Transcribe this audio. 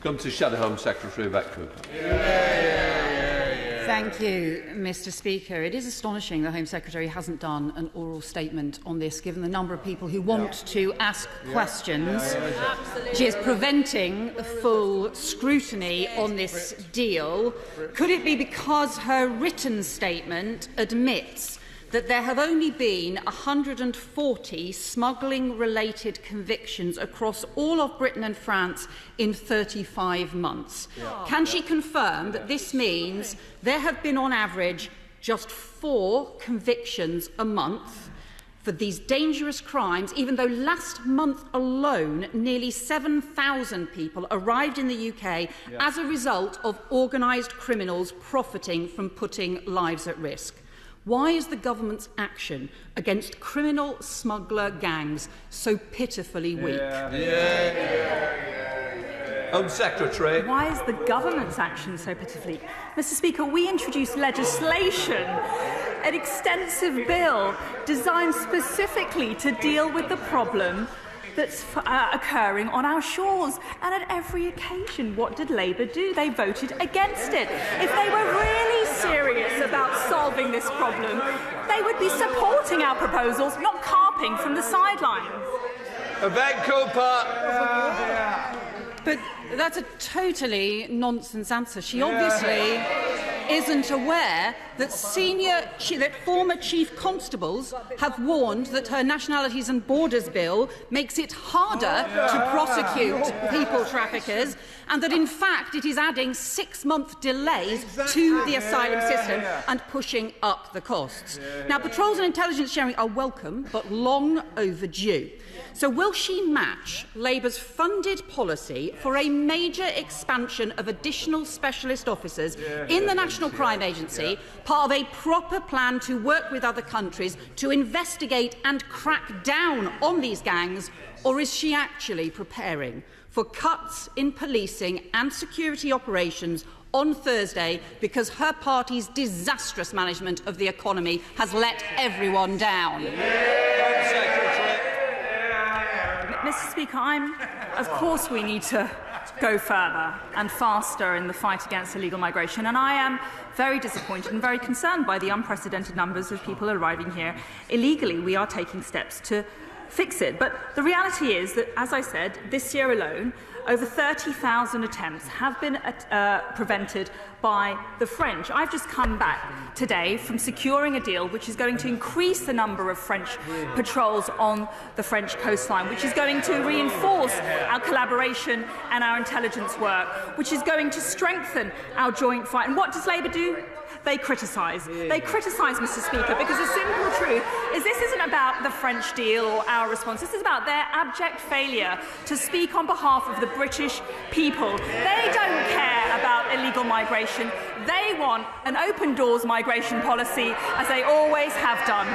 Come to Shadow Home Secretary Yvette Cooper. Thank you, Mr. Speaker. It is astonishing the Home Secretary hasn't done an oral statement on this, given the number of people who want to ask questions. She is preventing full scrutiny on this deal. Could it be because her written statement admits that there have only been 140 smuggling-related convictions across all of Britain and France in 35 months? Can she confirm that this means there have been, on average, just 4 convictions a month for these dangerous crimes, even though last month alone nearly 7,000 people arrived in the UK as a result of organised criminals profiting from putting lives at risk? Why is the government's action against criminal smuggler gangs so pitifully weak? Home Secretary. Why is the government's action so pitifully? Mr. Speaker, we introduced legislation, an extensive bill designed specifically to deal with the problem that's occurring on our shores. And at every occasion, what did Labour do? They voted against it. If they were really serious about solving this problem, they would be supporting our proposals, not carping from the sidelines. Yvette Cooper. But that's a totally nonsense answer. She obviously isn't aware that former chief constables have warned that her Nationalities and Borders Bill makes it harder to prosecute people traffickers, and that in fact it is adding 6-month delays to the asylum system and pushing up the costs. Now, patrols and intelligence sharing are welcome but long overdue. So will she match Labour's funded policy for a major expansion of additional specialist officers in the National Crime Agency, part of a proper plan to work with other countries to investigate and crack down on these gangs, or is she actually preparing for cuts in policing and security operations on Thursday because her party's disastrous management of the economy has let everyone down? Mr. Speaker, of course we need to go further and faster in the fight against illegal migration, and I am very disappointed and very concerned by the unprecedented numbers of people arriving here illegally. We are taking steps to fix it. But the reality is that, as I said, this year alone, over 30,000 attempts have been prevented by the French. I've just come back today from securing a deal which is going to increase the number of French patrols on the French coastline, which is going to reinforce our collaboration and our intelligence work, which is going to strengthen our joint fight. And what does Labour do? They criticise. They criticise, Mr. Speaker, because the simple truth is this isn't about the French deal or our response. This is about their abject failure to speak on behalf of the British people. They don't care about illegal migration. They want an open doors migration policy, as they always have done.